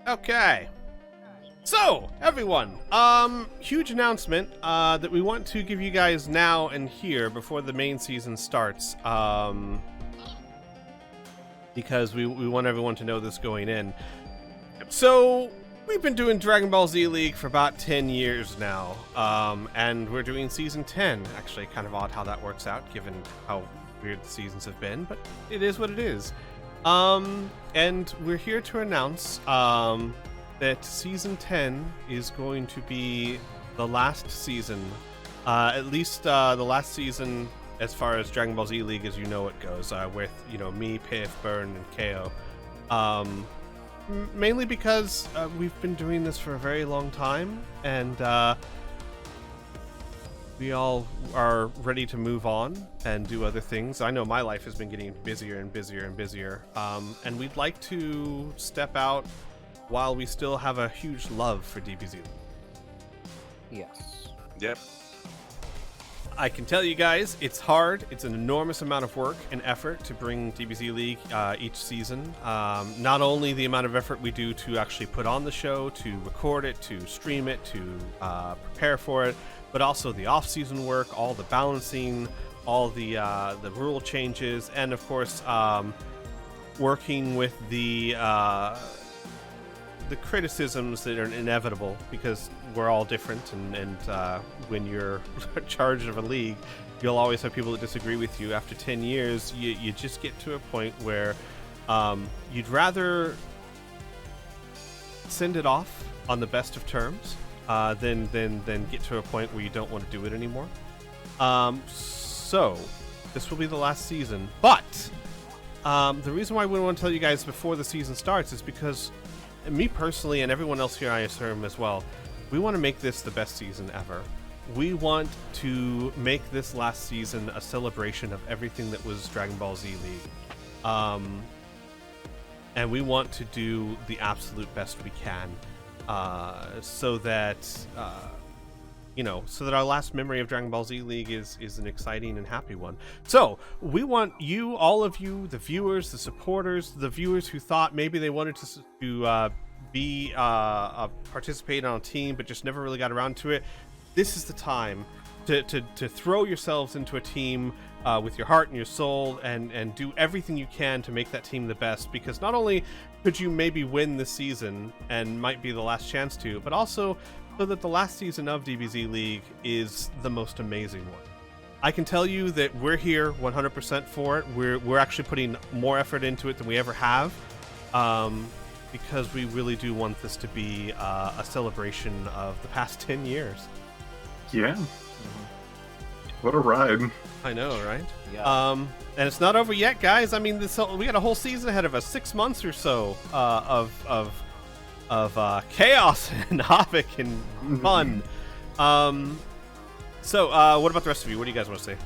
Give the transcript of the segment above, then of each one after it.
Okay. So, everyone, huge announcement that we want to give you guys now and here before the main season starts. Because we want everyone to know this going in. So, we've been doing Dragon Ball Z League for about 10 years now, and we're doing Season 10. Actually, kind of odd how that works out, given how weird the seasons have been, but it is what it is. And we're here to announce that Season 10 is going to be the last season, at least the last season as far as Dragon Ball Z League as you know it goes, with, me, Piff, Burn, and KO. Mainly because we've been doing this for a very long time, and we all are ready to move on and do other things. I know my life has been getting busier and busier and busier, and we'd like to step out while we still have a huge love for DBZ. Yes. Yep. I can tell you guys, it's hard. It's an enormous amount of work and effort to bring DBZ League each season. Not only the amount of effort we do to actually put on the show, to record it, to stream it, to prepare for it, but also the off-season work, all the balancing, all the rule changes, and of course, working with the criticisms that are inevitable because we're all different, and when you're in charge of a league, you'll always have people that disagree with you. After 10 years, you just get to a point where you'd rather send it off on the best of terms than get to a point where you don't want to do it anymore. So this will be the last season, but the reason why we want to tell you guys before the season starts is because me personally, and everyone else here I assume as well, we want to make this the best season ever. We want to make this last season a celebration of everything that was Dragon Ball Z League. And we want to do the absolute best we can, so that our last memory of Dragon Ball Z League is an exciting and happy one. So we want you, all of you, the viewers, the supporters, the viewers who thought maybe they wanted to participate on a team but just never really got around to it. This is the time to throw yourselves into a team with your heart and your soul, and do everything you can to make that team the best, because not only could you maybe win this season and might be the last chance to, but also so that the last season of DBZ League is the most amazing one. I can tell you that we're here 100% for it. We're actually putting more effort into it than we ever have, because we really do want this to be a celebration of the past 10 years. Yeah. What a ride. I know, right? Yeah. And it's not over yet, guys. I mean, we got a whole season ahead of us, 6 months or so of chaos and havoc and fun. So what about the rest of you? What do you guys want to say?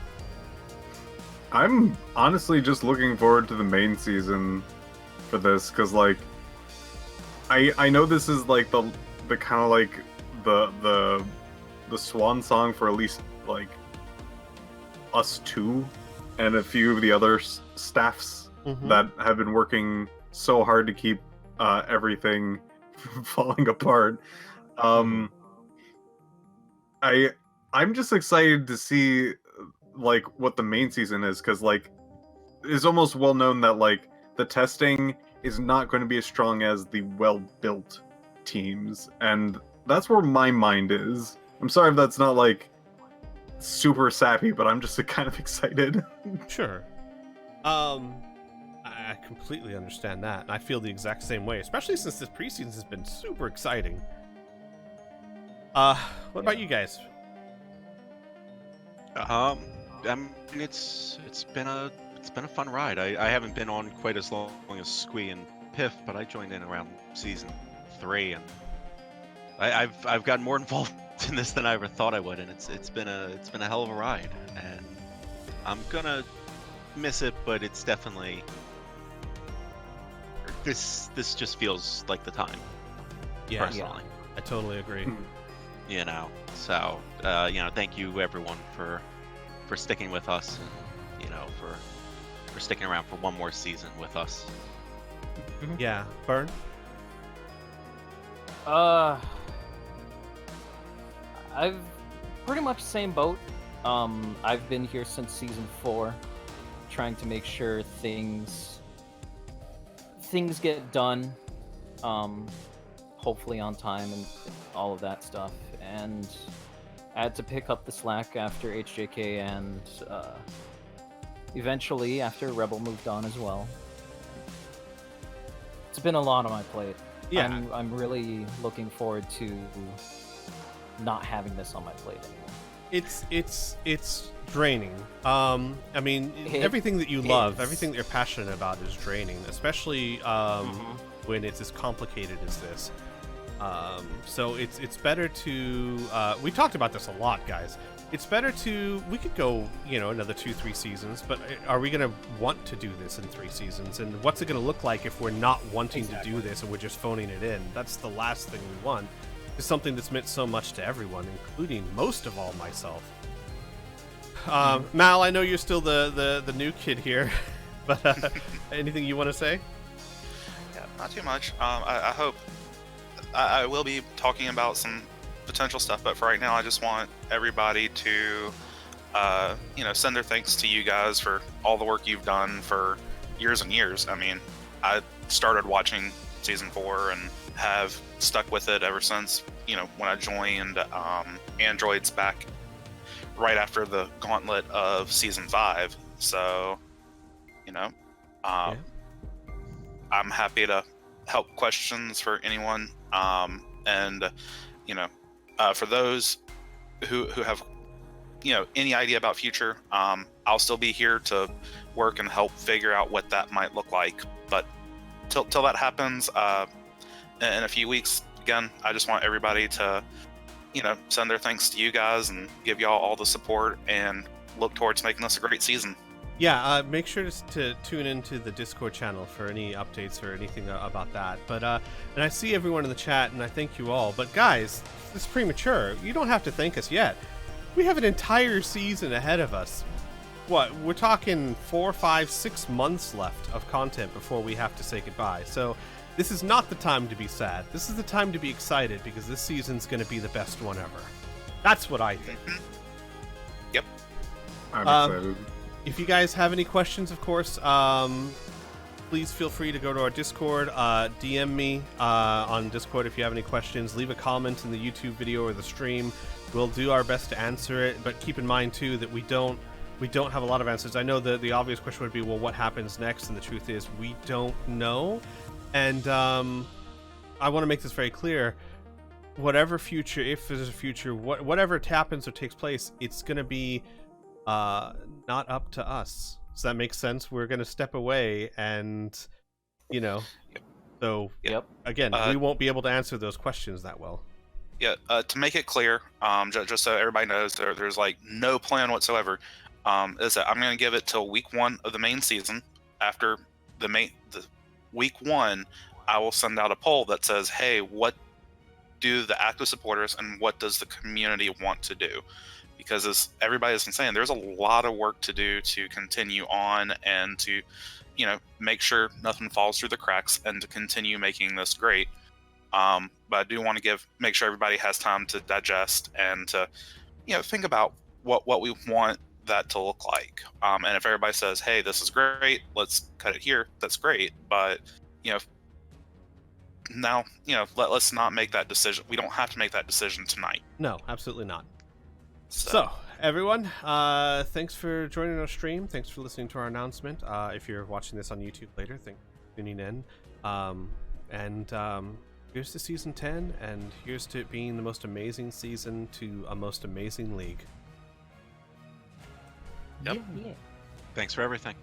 I'm honestly just looking forward to the main season for this, because I know this is the kind of the swan song for at least us two and a few of the other staffs that have been working so hard to keep everything falling apart. I'm just excited to see what the main season is, because it's almost well known that the testing is not going to be as strong as the well-built teams, and that's where my mind is. I'm sorry if that's not super sappy, but I'm just kind of excited. Sure. I completely understand that, and I feel the exact same way, especially since this preseason has been super exciting. What about you guys? I mean, it's been a fun ride. I haven't been on quite as long as Squee and Piff, but I joined in around season 3, and I've gotten more involved in this than I ever thought I would, and it's been a hell of a ride, and I'm gonna miss it, but it's definitely this just feels like the time. Yeah, personally. I totally agree. So thank you everyone for sticking with us, and for sticking around for one more season with us. Yeah, Burn. I've pretty much same boat. I've been here since season 4, trying to make sure things get done, hopefully on time and all of that stuff. And I had to pick up the slack after HJK and eventually after Rebel moved on as well. It's been a lot on my plate. Yeah. I'm really looking forward to not having this on my plate anymore. It's draining. I mean, everything that you love, is. everything that you're passionate about is draining, especially when it's as complicated as this. So it's better to we talked about this a lot, guys. It's better to, we could go, another 2-3 seasons, but are we going to want to do this in 3 seasons? And what's it going to look like if we're not wanting to do this and we're just phoning it in? That's the last thing we want. It's something that's meant so much to everyone, including most of all myself. Mal, I know you're still the new kid here, but anything you want to say? Yeah, not too much. I hope I will be talking about some potential stuff, but for right now, I just want everybody to, send their thanks to you guys for all the work you've done for years and years. I mean, I started watching season 4 and have stuck with it ever since, when I joined Androids back right after the gauntlet of season 5. So, I'm happy to help questions for anyone. For those who have, any idea about future, I'll still be here to work and help figure out what that might look like. But till that happens, in a few weeks, again, I just want everybody to, send their thanks to you guys and give y'all all the support and look towards making this a great season. Yeah, make sure to tune into the Discord channel for any updates or anything about that. But and I see everyone in the chat, and I thank you all. But guys, it's premature. You don't have to thank us yet. We have an entire season ahead of us. What? We're talking 4, 5, 6 months left of content before we have to say goodbye. So this is not the time to be sad. This is the time to be excited, because this season's going to be the best one ever. That's what I think. Yep. I'm excited. If you guys have any questions, of course, please feel free to go to our Discord, DM me on Discord if you have any questions. Leave a comment in the YouTube video or the stream. We'll do our best to answer it, but keep in mind too that we don't have a lot of answers. I know the obvious question would be, well, what happens next? And the truth is, we don't know. And I want to make this very clear. Whatever future, if there's a future, whatever happens or takes place, it's going to be not up to us. Does that make sense? We're going to step away and, so again, we won't be able to answer those questions that well. Yeah, to make it clear, just so everybody knows, there's like no plan whatsoever. Is that I'm going to give it till week 1 of the main season. After the week 1, I will send out a poll that says, hey, what do the active supporters and what does the community want to do? Because as everybody's been saying, there's a lot of work to do to continue on and to, make sure nothing falls through the cracks and to continue making this great. But I do want to make sure everybody has time to digest and to, think about what we want that to look like. And if everybody says, hey, this is great, let's cut it here, that's great. But, now, let's not make that decision. We don't have to make that decision tonight. No, absolutely not. So everyone, thanks for joining our stream. Thanks for listening to our announcement. If you're watching this on YouTube later, thanks for tuning in. Here's to season 10, and here's to it being the most amazing season to a most amazing league. Yep. Yeah. Thanks for everything.